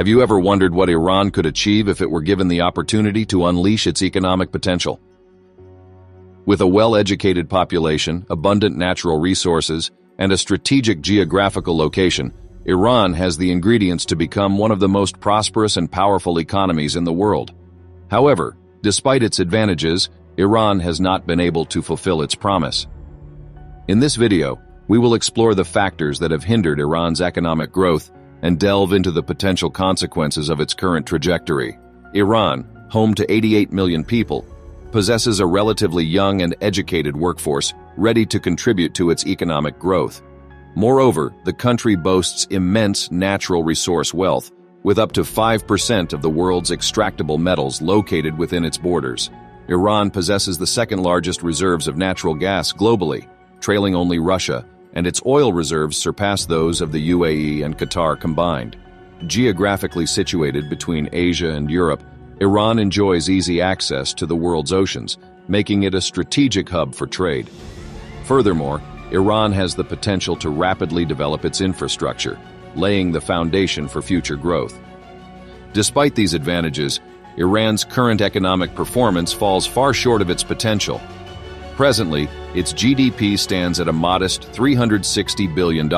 Have you ever wondered what Iran could achieve if it were given the opportunity to unleash its economic potential? With a well-educated population, abundant natural resources, and a strategic geographical location, Iran has the ingredients to become one of the most prosperous and powerful economies in the world. However, despite its advantages, Iran has not been able to fulfill its promise. In this video, we will explore the factors that have hindered Iran's economic growth and delve into the potential consequences of its current trajectory. Iran, home to 88 million people, possesses a relatively young and educated workforce ready to contribute to its economic growth. Moreover, the country boasts immense natural resource wealth, with up to 5% of the world's extractable metals located within its borders. Iran possesses the second-largest reserves of natural gas globally, trailing only Russia, and its oil reserves surpass those of the UAE and Qatar combined. Geographically situated between Asia and Europe, Iran enjoys easy access to the world's oceans, making it a strategic hub for trade. Furthermore, Iran has the potential to rapidly develop its infrastructure, laying the foundation for future growth. Despite these advantages, Iran's current economic performance falls far short of its potential. Presently, its GDP stands at a modest $360 billion,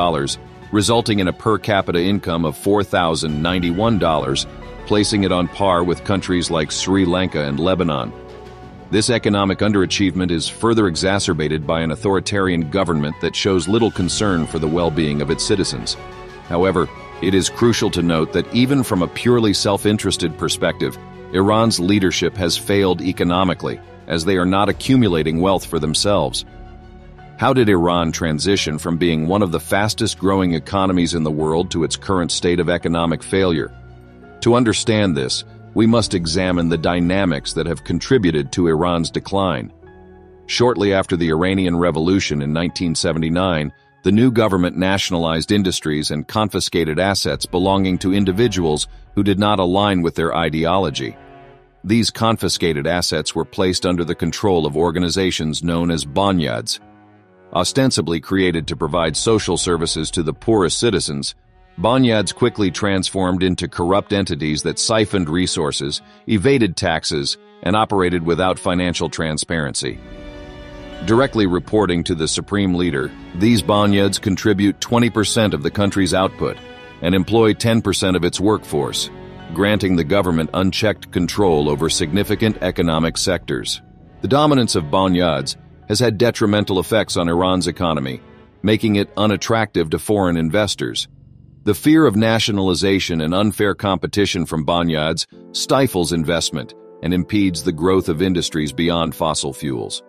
resulting in a per capita income of $4,091, placing it on par with countries like Sri Lanka and Lebanon. This economic underachievement is further exacerbated by an authoritarian government that shows little concern for the well-being of its citizens. However, it is crucial to note that even from a purely self-interested perspective, Iran's leadership has failed economically, as they are not accumulating wealth for themselves. How did Iran transition from being one of the fastest-growing economies in the world to its current state of economic failure? To understand this, we must examine the dynamics that have contributed to Iran's decline. Shortly after the Iranian Revolution in 1979, the new government nationalized industries and confiscated assets belonging to individuals who did not align with their ideology. These confiscated assets were placed under the control of organizations known as bonyads. Ostensibly created to provide social services to the poorest citizens, bonyads quickly transformed into corrupt entities that siphoned resources, evaded taxes, and operated without financial transparency. Directly reporting to the supreme leader, these bonyads contribute 20% of the country's output and employ 10% of its workforce, granting the government unchecked control over significant economic sectors. The dominance of bonyads has had detrimental effects on Iran's economy, making it unattractive to foreign investors. The fear of nationalization and unfair competition from bonyads stifles investment and impedes the growth of industries beyond fossil fuels.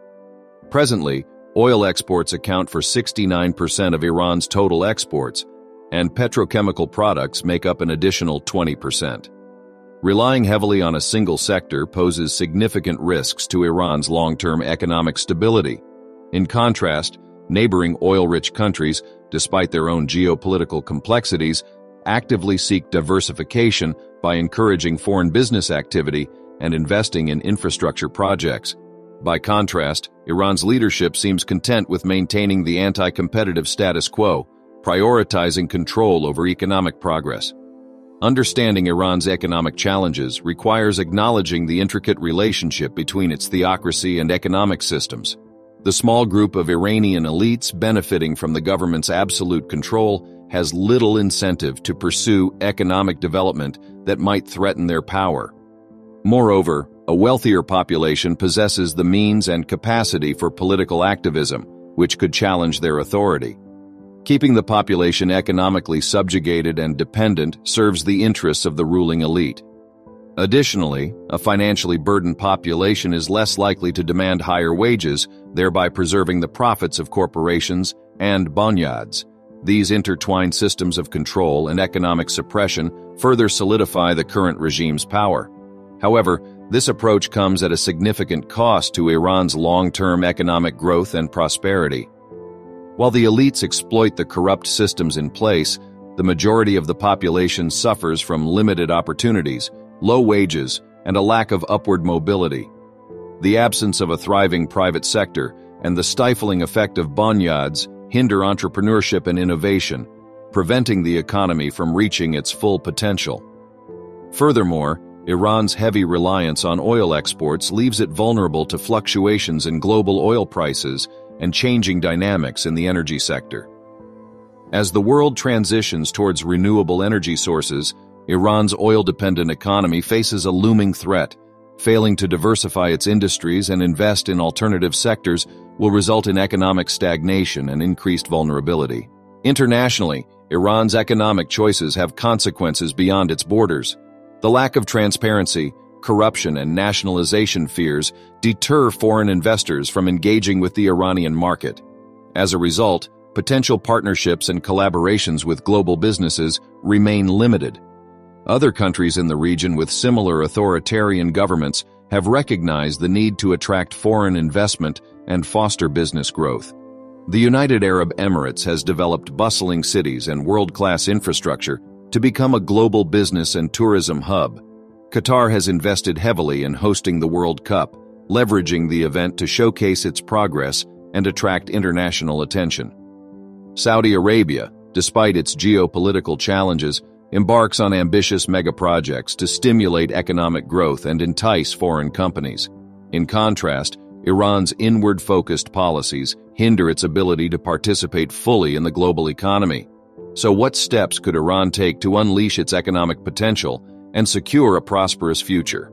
Presently, oil exports account for 69% of Iran's total exports, and petrochemical products make up an additional 20%. Relying heavily on a single sector poses significant risks to Iran's long-term economic stability. In contrast, neighboring oil-rich countries, despite their own geopolitical complexities, actively seek diversification by encouraging foreign business activity and investing in infrastructure projects. By contrast, Iran's leadership seems content with maintaining the anti-competitive status quo, prioritizing control over economic progress. Understanding Iran's economic challenges requires acknowledging the intricate relationship between its theocracy and economic systems. The small group of Iranian elites benefiting from the government's absolute control has little incentive to pursue economic development that might threaten their power. Moreover, a wealthier population possesses the means and capacity for political activism, which could challenge their authority. Keeping the population economically subjugated and dependent serves the interests of the ruling elite. Additionally, a financially burdened population is less likely to demand higher wages, thereby preserving the profits of corporations and bonyads. These intertwined systems of control and economic suppression further solidify the current regime's power. However, this approach comes at a significant cost to Iran's long-term economic growth and prosperity. While the elites exploit the corrupt systems in place, the majority of the population suffers from limited opportunities, low wages, and a lack of upward mobility. The absence of a thriving private sector and the stifling effect of bonyads hinder entrepreneurship and innovation, preventing the economy from reaching its full potential. Furthermore, Iran's heavy reliance on oil exports leaves it vulnerable to fluctuations in global oil prices and changing dynamics in the energy sector. As the world transitions towards renewable energy sources, Iran's oil-dependent economy faces a looming threat. Failing to diversify its industries and invest in alternative sectors will result in economic stagnation and increased vulnerability. Internationally, Iran's economic choices have consequences beyond its borders. The lack of transparency, corruption, and nationalization fears deter foreign investors from engaging with the Iranian market. As a result, potential partnerships and collaborations with global businesses remain limited. Other countries in the region with similar authoritarian governments have recognized the need to attract foreign investment and foster business growth. The United Arab Emirates has developed bustling cities and world-class infrastructure to become a global business and tourism hub. Qatar has invested heavily in hosting the World Cup, leveraging the event to showcase its progress and attract international attention. Saudi Arabia, despite its geopolitical challenges, embarks on ambitious megaprojects to stimulate economic growth and entice foreign companies. In contrast, Iran's inward-focused policies hinder its ability to participate fully in the global economy. So what steps could Iran take to unleash its economic potential and secure a prosperous future?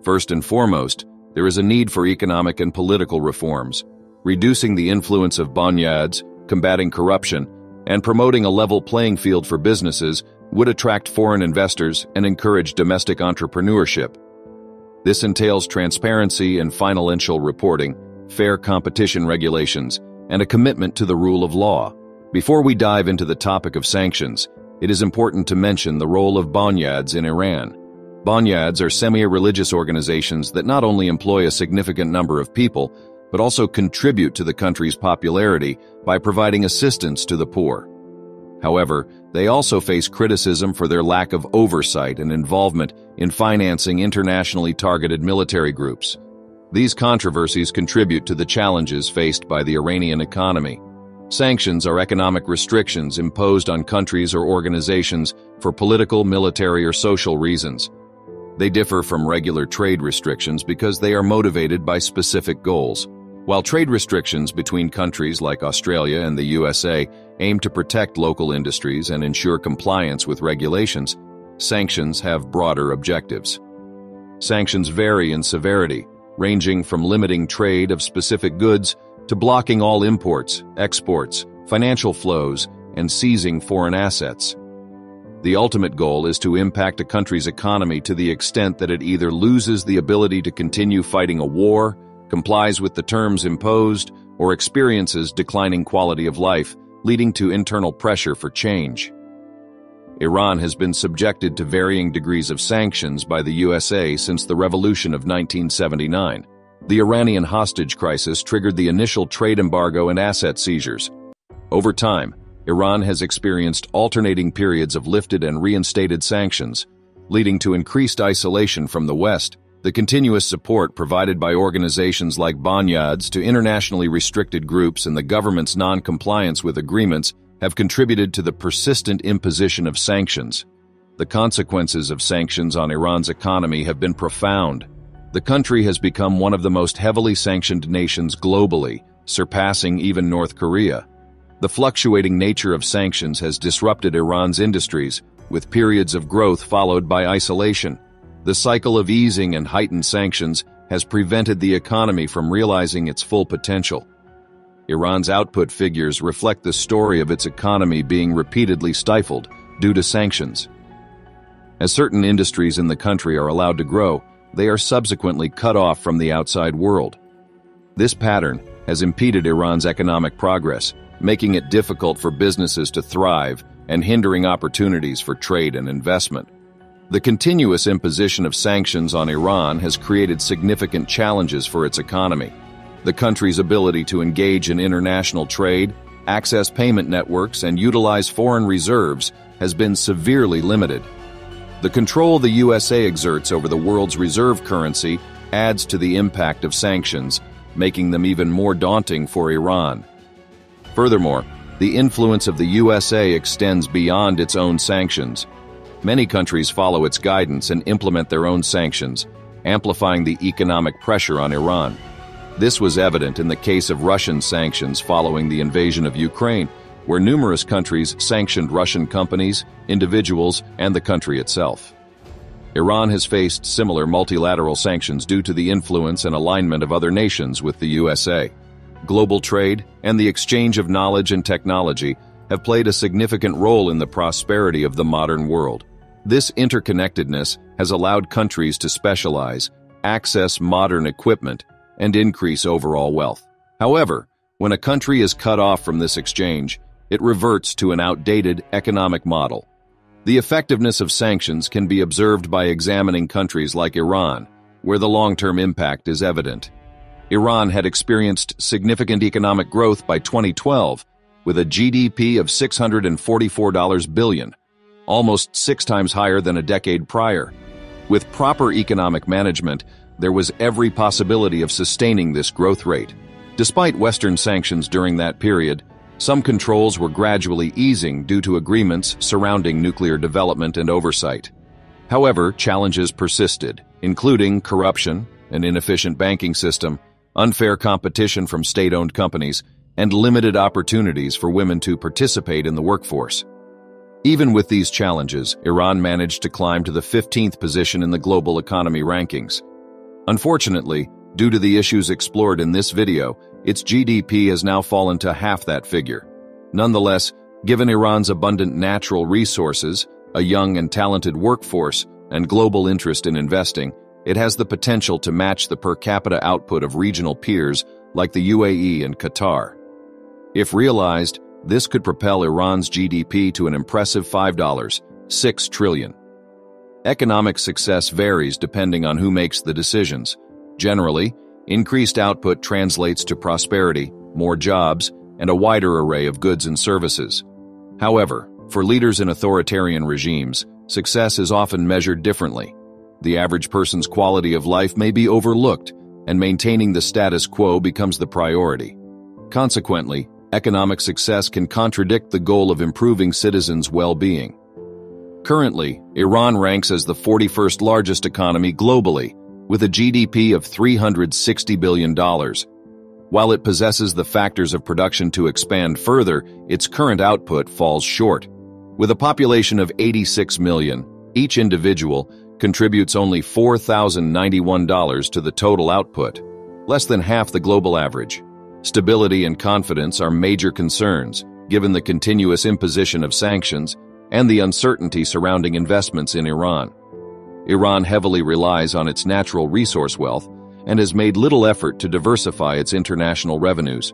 First and foremost, there is a need for economic and political reforms. Reducing the influence of bonyads, combating corruption, and promoting a level playing field for businesses would attract foreign investors and encourage domestic entrepreneurship. This entails transparency and financial reporting, fair competition regulations, and a commitment to the rule of law. Before we dive into the topic of sanctions, it is important to mention the role of bonyads in Iran. Bonyads are semi-religious organizations that not only employ a significant number of people, but also contribute to the country's popularity by providing assistance to the poor. However, they also face criticism for their lack of oversight and involvement in financing internationally targeted military groups. These controversies contribute to the challenges faced by the Iranian economy. Sanctions are economic restrictions imposed on countries or organizations for political, military, or social reasons. They differ from regular trade restrictions because they are motivated by specific goals. While trade restrictions between countries like Australia and the USA aim to protect local industries and ensure compliance with regulations, sanctions have broader objectives. Sanctions vary in severity, ranging from limiting trade of specific goods to blocking all imports, exports, financial flows, and seizing foreign assets. The ultimate goal is to impact a country's economy to the extent that it either loses the ability to continue fighting a war, complies with the terms imposed, or experiences declining quality of life, leading to internal pressure for change. Iran has been subjected to varying degrees of sanctions by the USA since the revolution of 1979. The Iranian hostage crisis triggered the initial trade embargo and asset seizures. Over time, Iran has experienced alternating periods of lifted and reinstated sanctions, leading to increased isolation from the West. The continuous support provided by organizations like bonyads to internationally restricted groups and the government's non-compliance with agreements have contributed to the persistent imposition of sanctions. The consequences of sanctions on Iran's economy have been profound. The country has become one of the most heavily sanctioned nations globally, surpassing even North Korea. The fluctuating nature of sanctions has disrupted Iran's industries, with periods of growth followed by isolation. The cycle of easing and heightened sanctions has prevented the economy from realizing its full potential. Iran's output figures reflect the story of its economy being repeatedly stifled due to sanctions. As certain industries in the country are allowed to grow, they are subsequently cut off from the outside world. This pattern has impeded Iran's economic progress, making it difficult for businesses to thrive and hindering opportunities for trade and investment. The continuous imposition of sanctions on Iran has created significant challenges for its economy. The country's ability to engage in international trade, access payment networks, and utilize foreign reserves has been severely limited. The control the USA exerts over the world's reserve currency adds to the impact of sanctions, making them even more daunting for Iran. Furthermore, the influence of the USA extends beyond its own sanctions. Many countries follow its guidance and implement their own sanctions, amplifying the economic pressure on Iran. This was evident in the case of Russian sanctions following the invasion of Ukraine, where numerous countries sanctioned Russian companies, individuals, and the country itself. Iran has faced similar multilateral sanctions due to the influence and alignment of other nations with the USA. Global trade and the exchange of knowledge and technology have played a significant role in the prosperity of the modern world. This interconnectedness has allowed countries to specialize, access modern equipment, and increase overall wealth. However, when a country is cut off from this exchange, it reverts to an outdated economic model. The effectiveness of sanctions can be observed by examining countries like Iran, where the long-term impact is evident. Iran had experienced significant economic growth by 2012, with a GDP of $644 billion, almost 6 times higher than a decade prior. With proper economic management, there was every possibility of sustaining this growth rate. Despite Western sanctions during that period, some controls were gradually easing due to agreements surrounding nuclear development and oversight. However, challenges persisted, including corruption, an inefficient banking system, unfair competition from state-owned companies, and limited opportunities for women to participate in the workforce. Even with these challenges, Iran managed to climb to the 15th position in the global economy rankings. Unfortunately, due to the issues explored in this video, its GDP has now fallen to half that figure. Nonetheless, given Iran's abundant natural resources, a young and talented workforce, and global interest in investing, it has the potential to match the per capita output of regional peers like the UAE and Qatar. If realized, this could propel Iran's GDP to an impressive $5.6 trillion. Economic success varies depending on who makes the decisions. Generally, increased output translates to prosperity, more jobs, and a wider array of goods and services. However, for leaders in authoritarian regimes, success is often measured differently. The average person's quality of life may be overlooked, and maintaining the status quo becomes the priority. Consequently, economic success can contradict the goal of improving citizens' well-being. Currently, Iran ranks as the 41st largest economy globally, with a GDP of $360 billion. While it possesses the factors of production to expand further, its current output falls short. With a population of 86 million, each individual contributes only $4,091 to the total output, less than half the global average. Stability and confidence are major concerns, given the continuous imposition of sanctions and the uncertainty surrounding investments in Iran. Iran heavily relies on its natural resource wealth and has made little effort to diversify its international revenues.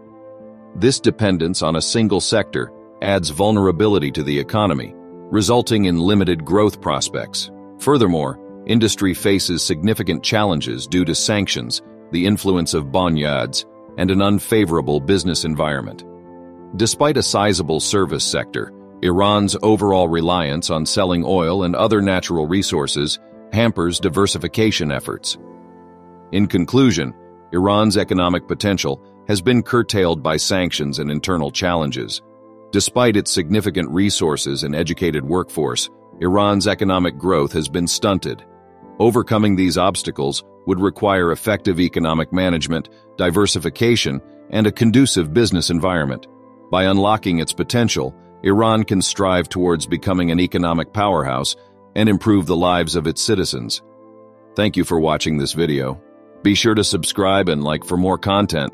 This dependence on a single sector adds vulnerability to the economy, resulting in limited growth prospects. Furthermore, industry faces significant challenges due to sanctions, the influence of bonyads, and an unfavorable business environment. Despite a sizable service sector, Iran's overall reliance on selling oil and other natural resources hampers diversification efforts. In conclusion, Iran's economic potential has been curtailed by sanctions and internal challenges. Despite its significant resources and educated workforce, Iran's economic growth has been stunted. Overcoming these obstacles would require effective economic management, diversification, and a conducive business environment. By unlocking its potential, Iran can strive towards becoming an economic powerhouse and improve the lives of its citizens. Thank you for watching this video. Be sure to subscribe and like for more content.